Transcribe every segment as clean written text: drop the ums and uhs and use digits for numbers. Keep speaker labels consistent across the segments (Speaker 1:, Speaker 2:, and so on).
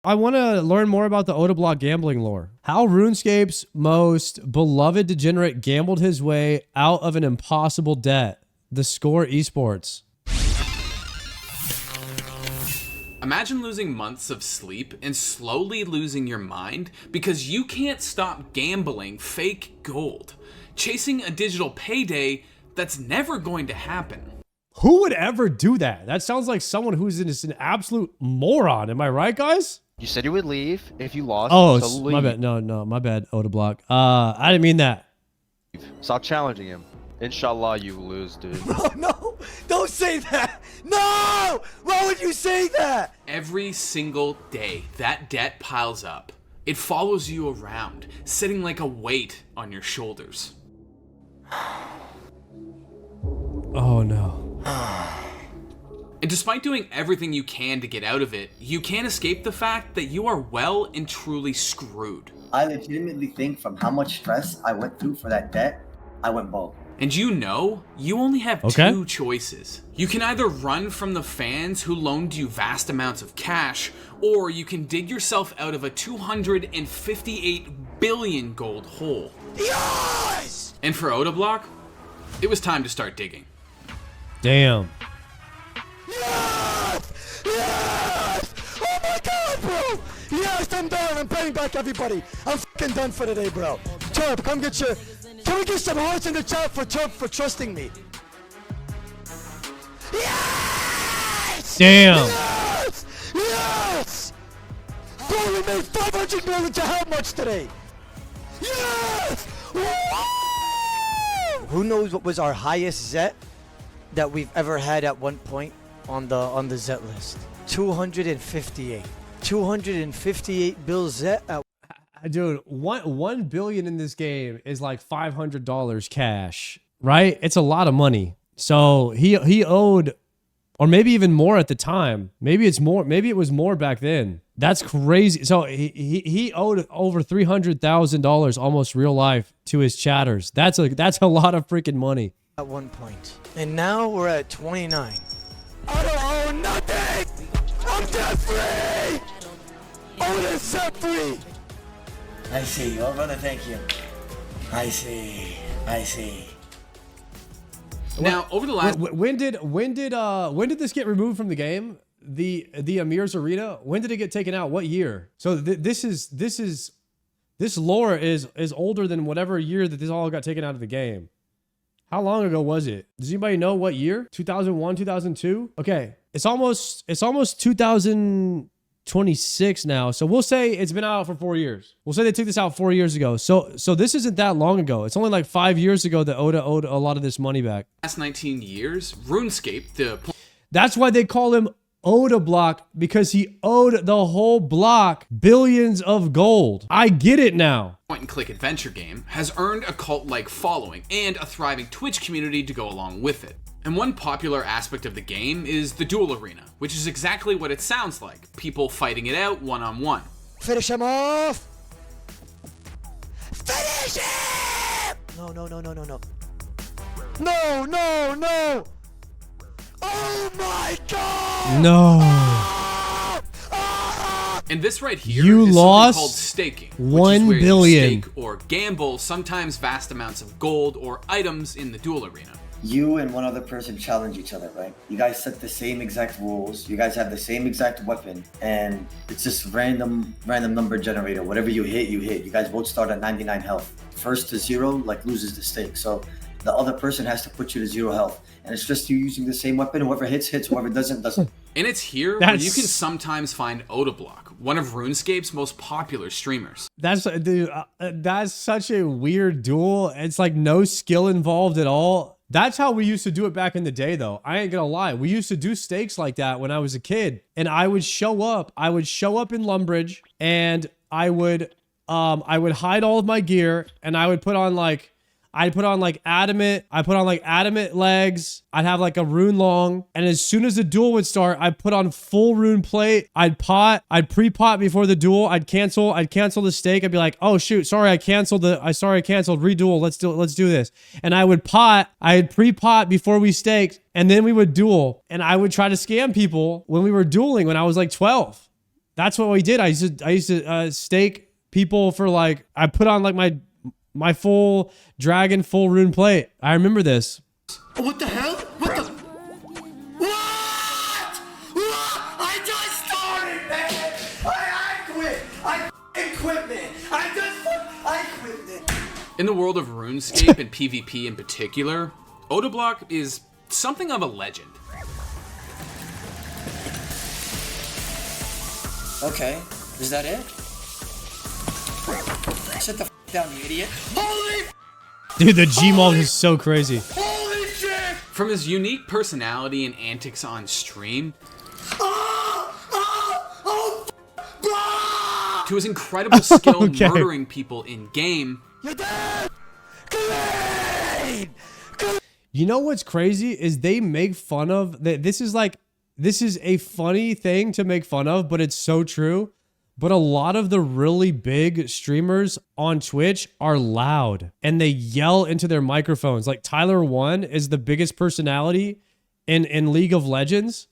Speaker 1: I want to learn more about the Odablock gambling lore. How RuneScape's most beloved degenerate gambled his way out of an impossible debt. The Score Esports.
Speaker 2: Imagine losing months of sleep and slowly losing your mind because you can't stop gambling fake gold, chasing a digital payday that's never going to happen.
Speaker 1: Who would ever do that? That sounds like someone who's just an absolute moron. Am I right, guys?
Speaker 3: You said you would leave if you lost.
Speaker 1: Oh,
Speaker 3: so leave.
Speaker 1: my bad. No, my bad, Odablock. I didn't mean that.
Speaker 3: Stop challenging him. Inshallah, you lose, dude.
Speaker 4: Bro, no! Don't say that! No! Why would you say that?
Speaker 2: Every single day, that debt piles up. It follows you around, sitting like a weight on your shoulders.
Speaker 1: Oh, no.
Speaker 2: And despite doing everything you can to get out of it, you can't escape the fact that you are well and truly screwed.
Speaker 5: I legitimately think from how much stress I went through for that debt, I went bald.
Speaker 2: And you know, you only have two choices. You can either run from the fans who loaned you vast amounts of cash, or you can dig yourself out of a 258 billion gold hole.
Speaker 4: Yes!
Speaker 2: And for OdaBlock, it was time to start digging.
Speaker 1: Damn.
Speaker 4: Yes! Yes! Oh my god, bro! Yes, I'm done. I'm paying back everybody. I'm fucking done for today, bro. Chirp, come get your... Can we get some hearts in the chat for Chirp for trusting me? Yes!
Speaker 1: Damn.
Speaker 4: Yes! Yes! Bro, we made 500 million to how much today? Yes! Woo! Who knows what was our highest Zet that we've ever had at one point on the Zet list? 258. 258 bill Zet at
Speaker 1: Dude, 1 billion in this game is like $500 cash, right? It's a lot of money. So he owed, or maybe even more at the time. Maybe it's more. Maybe it was more back then. That's crazy. So he owed over $300,000, almost real life, to his chatters. That's a lot of freaking money.
Speaker 4: At one point, and now we're at 29. I don't own nothing. I'm debt free. Oda set free. I see. Oh, brother, thank you. I see. I see.
Speaker 2: Now, over the last...
Speaker 1: When did this get removed from the game? The Amir's Arena? When did it get taken out? What year? So this lore is older than whatever year that this all got taken out of the game. How long ago was it? Does anybody know what year? 2001, 2002? Okay. It's almost 2026 now. So we'll say it's been out for 4 years. We'll say they took this out 4 years ago. So this isn't that long ago. It's only like 5 years ago that Oda owed a lot of this money back.
Speaker 2: Last 19 years, RuneScape,
Speaker 1: That's why they call him Odablock, because he owed the whole block billions of gold. I get it now.
Speaker 2: point-and-click adventure game, has earned a cult-like following and a thriving Twitch community to go along with it. And one popular aspect of the game is the Duel arena, which is exactly what it sounds like, people fighting it out one-on-one.
Speaker 4: Finish him off! Finish him! No. No. Oh my god!
Speaker 1: No.
Speaker 2: And this right here
Speaker 1: You
Speaker 2: is
Speaker 1: lost
Speaker 2: something called staking,
Speaker 1: 1
Speaker 2: which is where
Speaker 1: billion.
Speaker 2: you stake or gamble sometimes vast amounts of gold or items in the Duel arena.
Speaker 5: You and one other person challenge each other, right? You guys set the same exact rules. You guys have the same exact weapon, and it's just random number generator. Whatever you hit, you hit. You guys both start at 99 health. First to 0, like, loses the stake. So the other person has to put you to 0 health, and it's just you using the same weapon. Whoever hits, whoever doesn't. And
Speaker 2: it's here where you can sometimes find Odablock, one of RuneScape's most popular streamers.
Speaker 1: That's such a weird duel. It's like no skill involved at all. That's how we used to do it back in the day, though. I ain't gonna lie. We used to do stakes like that when I was a kid, and I would show up. I would show up in Lumbridge, and I would hide all of my gear, and I would put on like adamant. I put on like adamant legs. I'd have like a rune long, and as soon as the duel would start, I'd put on full rune plate. I'd pre-pot before the duel. I'd cancel the stake. I'd be like, oh shoot, sorry, I canceled. Reduel. Let's do this. And I would pot. I'd pre-pot before we staked, and then we would duel. And I would try to scam people when we were dueling when I was like 12. That's what we did. I used to stake people for like, I put on like my full dragon, full rune plate. I remember this.
Speaker 4: What the hell? What the? What? I just started, man. I quit. I quit, man. I quit, man.
Speaker 2: In the world of RuneScape and PvP in particular, OdaBlock is something of a legend.
Speaker 4: Okay, is that it? Sit the down, you idiot. Holy
Speaker 1: Dude, the Gmog is so crazy.
Speaker 4: Holy shit!
Speaker 2: From his unique personality and antics on stream, to his incredible skill murdering people in game,
Speaker 4: You're dead! Clean!
Speaker 1: You know what's crazy is they make fun of that. This is a funny thing to make fun of, but it's so true. But a lot of the really big streamers on Twitch are loud and they yell into their microphones. Like Tyler One is the biggest personality in League of Legends,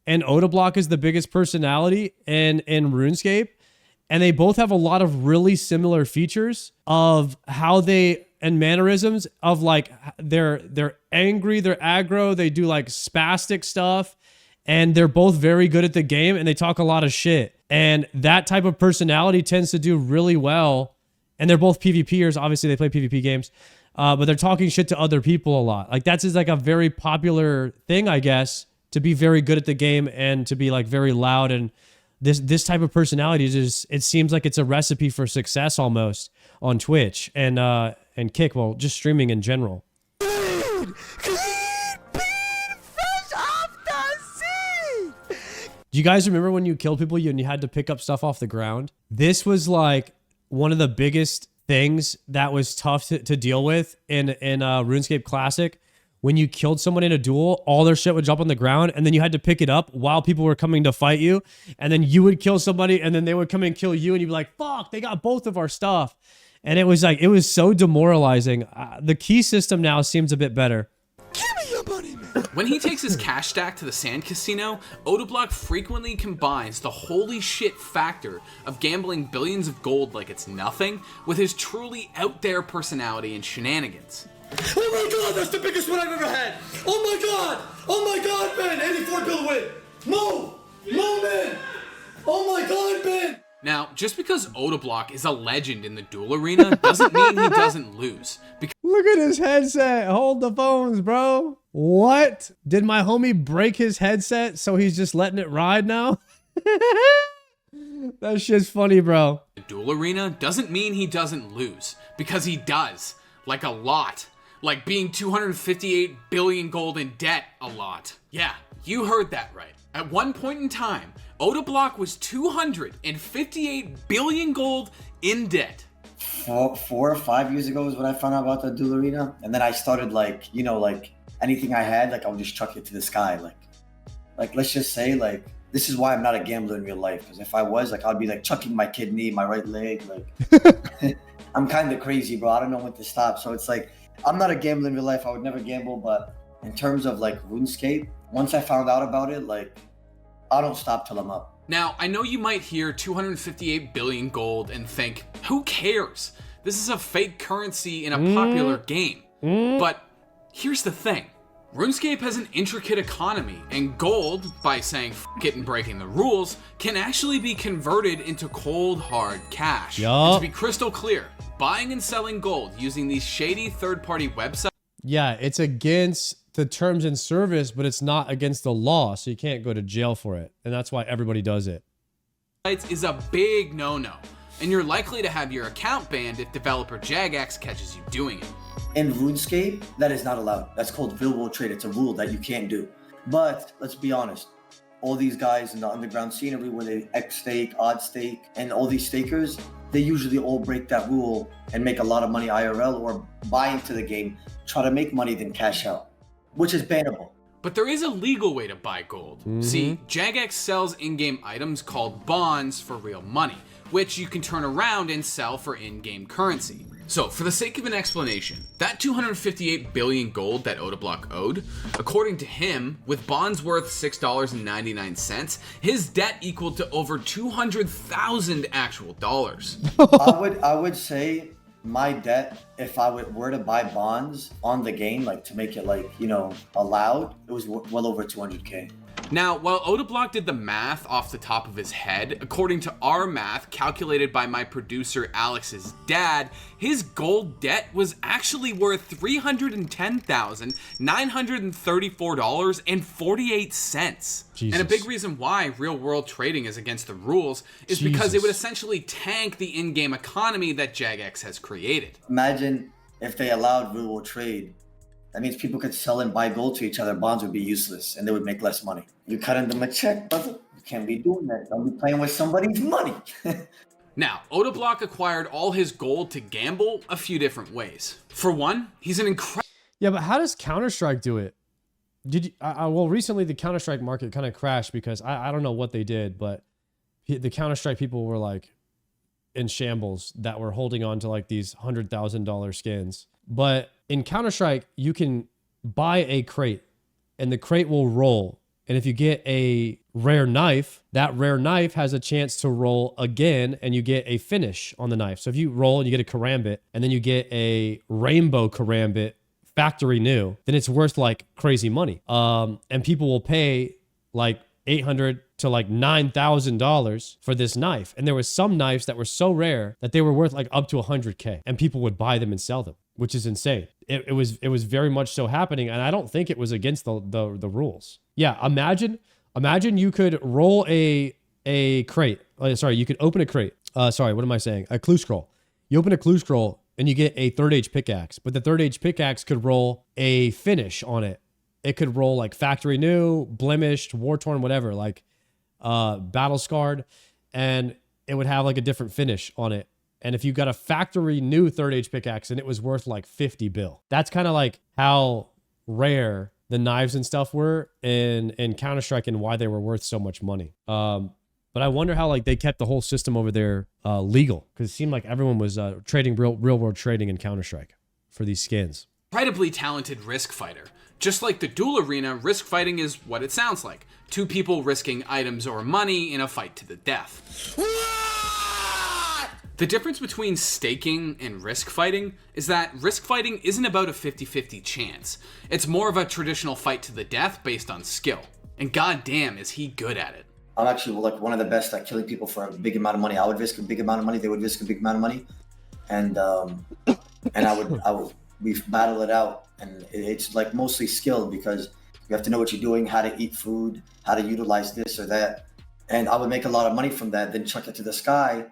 Speaker 1: and OdaBlock is the biggest personality in RuneScape. And they both have a lot of really similar features of how they and mannerisms of like they're angry, they're aggro, they do like spastic stuff, and they're both very good at the game and they talk a lot of shit. And that type of personality tends to do really well. And they're both PvPers. Obviously, they play PvP games, but they're talking shit to other people a lot. Like that's just like a very popular thing, I guess, to be very good at the game and to be like very loud. And this type of personality is just, it seems like it's a recipe for success almost on Twitch and Kick, well, just streaming in general.
Speaker 4: Clean, fresh off the sea!
Speaker 1: Do you guys remember when you killed people and you had to pick up stuff off the ground? This was like one of the biggest things that was tough to deal with in RuneScape Classic. When you killed someone in a duel, all their shit would drop on the ground and then you had to pick it up while people were coming to fight you. And then you would kill somebody and then they would come and kill you and you'd be like, fuck, they got both of our stuff. And it was like, it was so demoralizing. The key system now seems a bit better.
Speaker 4: Give me your money, man!
Speaker 2: when he takes his cash stack to the sand casino, OdaBlock frequently combines the holy shit factor of gambling billions of gold like it's nothing with his truly out there personality and shenanigans.
Speaker 4: Oh my god, that's the biggest one I've ever had! Oh my god, man! 84 bill win! Mo, man! Oh my god, man!
Speaker 2: Now, just because OdaBlock is a legend in the Duel arena doesn't mean he doesn't lose.
Speaker 1: Look at his headset. Hold the phones, bro. What? Did my homie break his headset so he's just letting it ride now? That shit's funny, bro.
Speaker 2: The Duel arena doesn't mean he doesn't lose, because he does. Like a lot. Like being 258 billion gold in debt a lot. Yeah, you heard that right. At one point in time, OdaBlock was 258 billion gold in debt.
Speaker 5: 4 or 5 years ago is when I found out about the Duel arena, and then I started like anything I had, like I would just chuck it to the sky. Like let's just say like this is why I'm not a gambler in real life, because if I was, like I'd be like chucking my kidney, my right leg, like I'm kind of crazy, bro. I don't know when to stop. So it's like I'm not a gambler in real life. I would never gamble, but in terms of like RuneScape, once I found out about it, like I don't stop till I'm up.
Speaker 2: Now, I know you might hear 258 billion gold and think, who cares? This is a fake currency in a popular game. But here's the thing. RuneScape has an intricate economy, and gold, by saying f it and breaking the rules, can actually be converted into cold, hard cash. And to be crystal clear, buying and selling gold using these shady third-party websites.
Speaker 1: Yeah, it's against the terms and service, but it's not against the law, so you can't go to jail for it. And that's why everybody does it.
Speaker 2: Is a big no-no, and you're likely to have your account banned if developer Jagex catches you doing it.
Speaker 5: In RuneScape, that is not allowed. That's called real world trade. It's a rule that you can't do. But let's be honest, all these guys in the underground scene, everywhere they X stake, odd stake, and all these stakers, they usually all break that rule and make a lot of money IRL or buy into the game, try to make money, then cash out, which is bannable.
Speaker 2: But there is a legal way to buy gold. See, Jagex sells in-game items called bonds for real money, which you can turn around and sell for in-game currency. So, for the sake of an explanation, that 258 billion gold that OdaBlock owed, according to him, with bonds worth $6.99, his debt equaled to over 200,000 actual dollars.
Speaker 5: I would say my debt, if I were to buy bonds on the game, like to make it like, you know, allowed, it was well over 200K.
Speaker 2: Now, while OdaBlock did the math off the top of his head, according to our math calculated by my producer Alex's dad, his gold debt was actually worth $310,934.48.
Speaker 1: Jesus.
Speaker 2: And a big reason why real-world trading is against the rules is because it would essentially tank the in-game economy that Jagex has created.
Speaker 5: Imagine if they allowed real world trade. That means people could sell and buy gold to each other. Bonds would be useless and they would make less money. You cutting them a check, brother. You can't be doing that. Don't be playing with somebody's money.
Speaker 2: Now, OdaBlock acquired all his gold to gamble a few different ways. For one, he's an incredible...
Speaker 1: Yeah, but how does Counter-Strike do it? Did you, well, recently the Counter-Strike market kind of crashed because I don't know what they did, but the Counter-Strike people were like in shambles that were holding on to like these $100,000 skins. But in Counter-Strike, you can buy a crate and the crate will roll. And if you get a rare knife, that rare knife has a chance to roll again and you get a finish on the knife. So if you roll and you get a karambit and then you get a rainbow karambit factory new, then it's worth like crazy money. And people will pay like $800 to like $9,000 for this knife. And there was some knives that were so rare that they were worth like up to 100K and people would buy them and sell them, which is insane. It was very much so happening. And I don't think it was against the rules. Yeah. Imagine you could roll a crate. Sorry, you could open a crate. Sorry, what am I saying? A clue scroll. You open a clue scroll and you get a third age pickaxe, but the third age pickaxe could roll a finish on it. It could roll like factory new, blemished, war torn, whatever, like battle scarred, and it would have like a different finish on it. And if you got a factory new third age pickaxe and it was worth like 50 bill, that's kind of like how rare the knives and stuff were in Counter-Strike and why they were worth so much money. But I wonder how like they kept the whole system over there legal, because it seemed like everyone was trading real world trading in Counter-Strike for these skins.
Speaker 2: Incredibly talented risk fighter. Just like the Duel arena, risk fighting is what it sounds like. Two people risking items or money in a fight to the death. The difference between staking and risk fighting is that risk fighting isn't about a 50-50 chance. It's more of a traditional fight to the death based on skill. And goddamn is he good at it.
Speaker 5: I'm actually like one of the best at killing people for a big amount of money. I would risk a big amount of money. They would risk a big amount of money. And we battle it out. And it's like mostly skill because you have to know what you're doing, how to eat food, how to utilize this or that. And I would make a lot of money from that, then chuck it to the sky,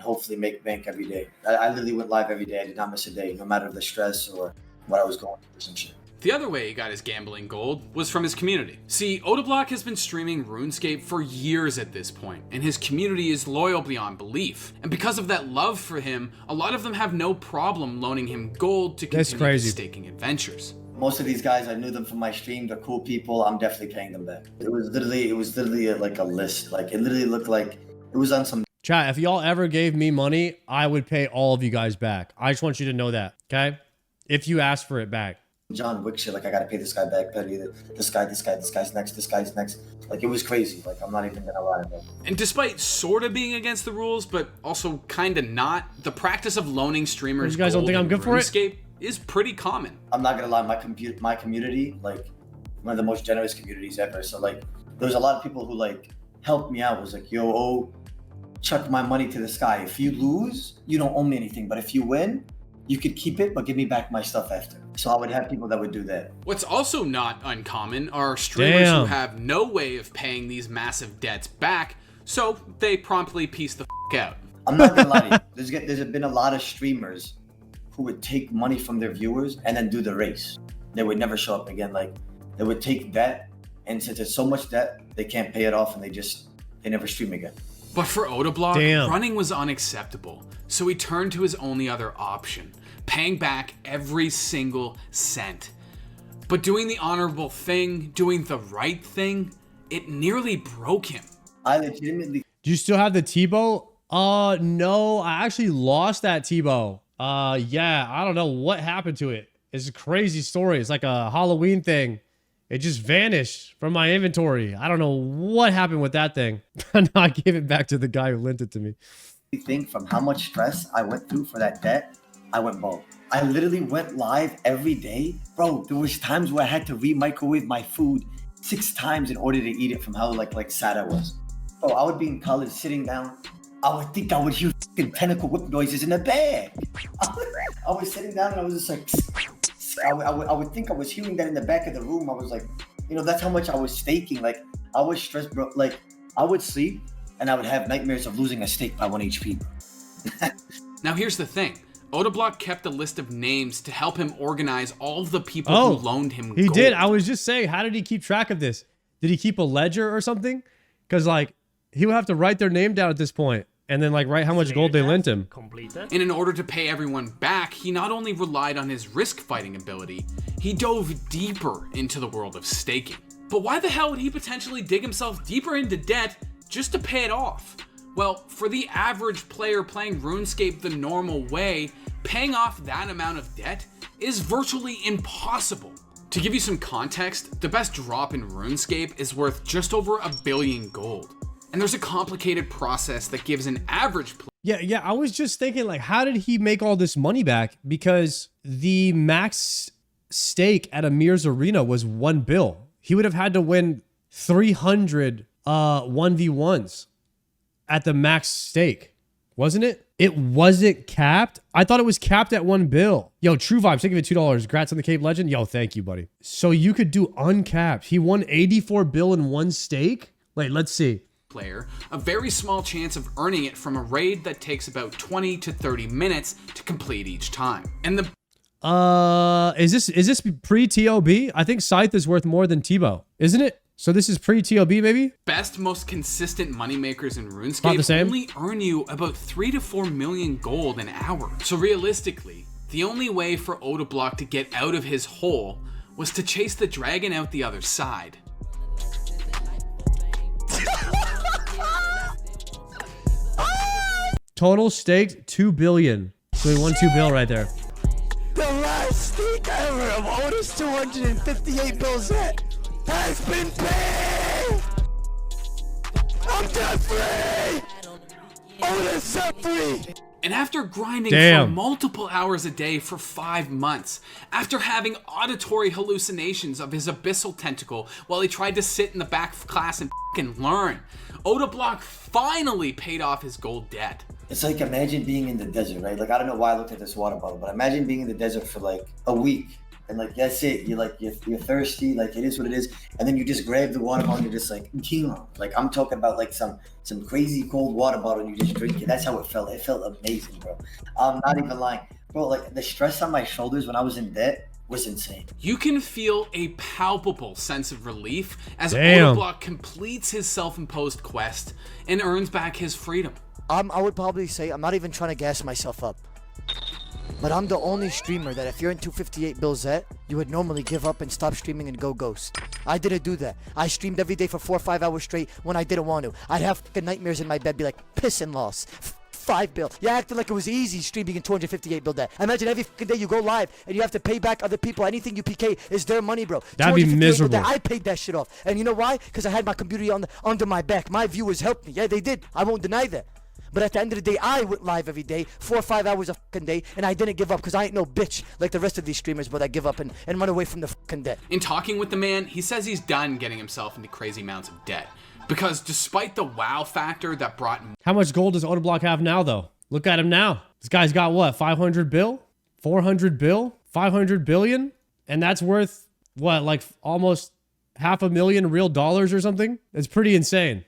Speaker 5: hopefully make bank every day. I literally went live every day. I did not miss a day, no matter the stress or what I was going through or some shit.
Speaker 2: The other way he got his gambling gold was from his community. See, Odablock has been streaming RuneScape for years at this point, and his community is loyal beyond belief. And because of that love for him, a lot of them have no problem loaning him gold to continue his staking adventures.
Speaker 5: Most of these guys, I knew them from my stream. They're cool people. I'm definitely paying them back. It was literally like a list. Like it literally looked like it was on some.
Speaker 1: Chat, if y'all ever gave me money, I would pay all of you guys back. I just want you to know that, okay? If you ask for it back.
Speaker 5: John Wick shit, like I gotta pay this guy back, petty, this guy's next, this guy's next. Like it was crazy. Like I'm not even gonna lie about it.
Speaker 2: And despite sorta being against the rules, but also kinda not, the practice of loaning streamers
Speaker 1: you guys don't think I'm good for it?
Speaker 2: Is pretty common.
Speaker 5: I'm not gonna lie, my community, like one of the most generous communities ever. So like there's a lot of people who like helped me out. Was like, yo, chuck my money to the sky. If you lose, you don't owe me anything. But if you win, you could keep it, but give me back my stuff after. So I would have people that would do that.
Speaker 2: What's also not uncommon are streamers who have no way of paying these massive debts back, so they promptly piece the f out.
Speaker 5: I'm not gonna lie to you. There's been a lot of streamers who would take money from their viewers and then do the race. They would never show up again. Like they would take debt, and since it's so much debt, they can't pay it off, and they never stream again.
Speaker 2: But for Odablock, running was unacceptable, so he turned to his only other option, paying back every single cent. But doing the honorable thing, doing the right thing, it nearly broke him.
Speaker 5: I legitimately.
Speaker 1: Do you still have the Tebow? No, I actually lost that Tebow. Yeah, I don't know what happened to it. It's a crazy story. It's like a Halloween thing. It just vanished from my inventory. I don't know what happened with that thing. No, I gave it back to the guy who lent it to me.
Speaker 5: Think from how much stress I went through for that debt, I went broke. I literally went live every day. Bro, there was times where I had to re-microwave my food 6 times in order to eat it from how like sad I was. Bro, I would be in college sitting down. I would think I would hear fucking tentacle whip noises in the bag. I was sitting down and I was just like, I would think I was hearing that in the back of the room. I was like, you know, that's how much I was staking. Like, I was stressed, bro. Like, I would sleep and I would have nightmares of losing a stake by 1 HP.
Speaker 2: Now here's the thing. OdaBlock kept a list of names to help him organize all of the people who loaned him gold.
Speaker 1: He did. I was just saying, how did he keep track of this? Did he keep a ledger or something? Because, like, he would have to write their name down at this point and then, like, write how much gold they lent him.
Speaker 2: And in order to pay everyone back, he not only relied on his risk-fighting ability, he dove deeper into the world of staking. But why the hell would he potentially dig himself deeper into debt just to pay it off? Well, for the average player playing RuneScape the normal way, paying off that amount of debt is virtually impossible. To give you some context, the best drop in RuneScape is worth just over 1 billion gold. And there's a complicated process that gives an average player...
Speaker 1: Yeah, I was just thinking, like, how did he make all this money back? Because the max stake at Amir's arena was 1 bill. He would have had to win 300 1v1s at the max stake, wasn't it? It wasn't capped? I thought it was capped at 1 bill. Yo, True Vibes, thank you for $2. Congrats on the Cape Legend. Yo, thank you, buddy. So you could do uncapped. He won 84 bill in 1 stake? Wait, let's see.
Speaker 2: Player, a very small chance of earning it from a raid that takes about 20 to 30 minutes to complete each time. And the
Speaker 1: is this pre-TOB? I think Scythe is worth more than Tebow, isn't it? So this is pre-TOB, maybe?
Speaker 2: best, most consistent moneymakers in RuneScape only earn you about 3 to 4 million gold an hour. So realistically, the only way for OdaBlock to get out of his hole was to chase the dragon out the other side.
Speaker 1: Total staked 2 billion. So he won 2 bill right there.
Speaker 4: The last stake ever of Oda's 258 bills has been paid! I'm debt free! Oda's set free!
Speaker 2: And after grinding for multiple hours a day for 5 months, after having auditory hallucinations of his abyssal tentacle while he tried to sit in the back of class and f***ing learn, OdaBlock finally paid off his gold debt.
Speaker 5: It's like, imagine being in the desert, right? Like, I don't know why I looked at this water bottle, but imagine being in the desert for like a week. And like, that's it. You're thirsty. Like, it is what it is. And then you just grab the water bottle and you're just like, like, I'm talking about like some crazy cold water bottle and you just drink it. That's how it felt. It felt amazing, bro. I'm not even lying. Bro, like, the stress on my shoulders when I was in debt was insane.
Speaker 2: You can feel a palpable sense of relief as OdaBlock completes his self-imposed quest and earns back his freedom.
Speaker 4: I would probably say, I'm not even trying to gas myself up, but I'm the only streamer that if you're in 258 Bill Zet, you would normally give up and stop streaming and go ghost. I didn't do that. I streamed every day for 4 or 5 hours straight when I didn't want to. I'd have fucking nightmares in my bed, be like, piss and loss. 5 bill. You acted like it was easy streaming in 258 Bill Zet. Imagine every fucking day you go live and you have to pay back other people. Anything you PK is their money, bro.
Speaker 1: That'd be miserable.
Speaker 4: I paid that shit off. And you know why? Because I had my computer under my back. My viewers helped me. Yeah, they did. I won't deny that. But at the end of the day, I went live every day, 4 or 5 hours a fucking day, and I didn't give up because I ain't no bitch like the rest of these streamers, but I give up and run away from the fucking debt.
Speaker 2: In talking with the man, he says he's done getting himself into crazy amounts of debt. Because despite the wow factor that brought...
Speaker 1: How much gold does OdaBlock have now, though? Look at him now. This guy's got what, 500 bill? 400 bill? 500 billion? And that's worth, what, like almost $500,000 real dollars or something? It's pretty insane.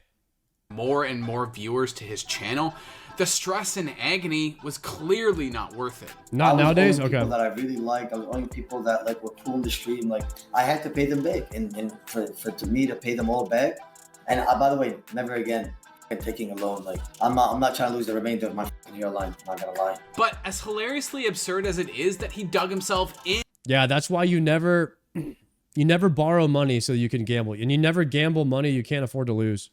Speaker 2: More and more viewers to his channel, the stress and agony was clearly not worth it.
Speaker 1: Not nowadays? Okay.
Speaker 5: People that I really like, I was only people that like were cool in the stream. Like, I had to pay them back, and to me to pay them all back. And by the way, never again taking a loan. Like, I'm not trying to lose the remainder of my fucking hairline. I'm not gonna lie.
Speaker 2: But as hilariously absurd as it is that he dug himself in.
Speaker 1: Yeah, that's why you never You never borrow money so you can gamble. And you never gamble money you can't afford to lose.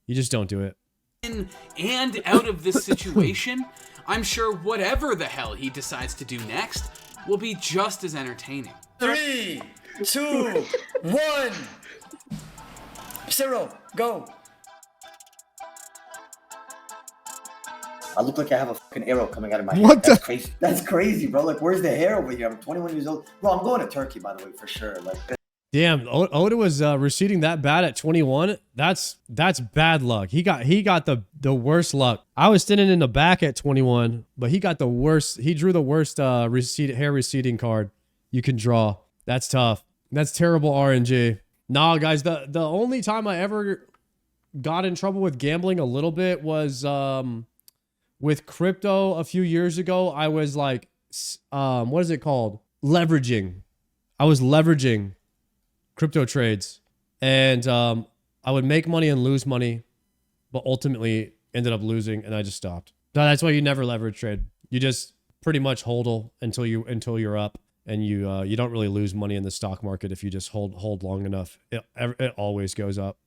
Speaker 1: You just don't do it.
Speaker 2: And out of this situation, I'm sure whatever the hell he decides to do next will be just as entertaining.
Speaker 6: 3, 2, 1. 0, go.
Speaker 5: I look like I have a fucking arrow coming out of my head.
Speaker 1: What
Speaker 5: That's
Speaker 1: the-
Speaker 5: crazy. That's crazy, bro. Like, where's the hair over here? I'm 21 years old. Bro, I'm going to Turkey, by the way, for sure. Like,
Speaker 1: Damn, Oda was receding that bad at 21. That's bad luck. He got the worst luck. I was standing in the back at 21, but he got the worst. He drew the worst hair receding card you can draw. That's tough. That's terrible RNG. Nah, guys, the only time I ever got in trouble with gambling a little bit was with crypto a few years ago. I was like, what is it called? Leveraging. I was leveraging crypto trades, and I would make money and lose money, but ultimately ended up losing, and I just stopped. That's why you never leverage trade. You just pretty much hodl until you're up, and you don't really lose money in the stock market if you just hold long enough. It always goes up.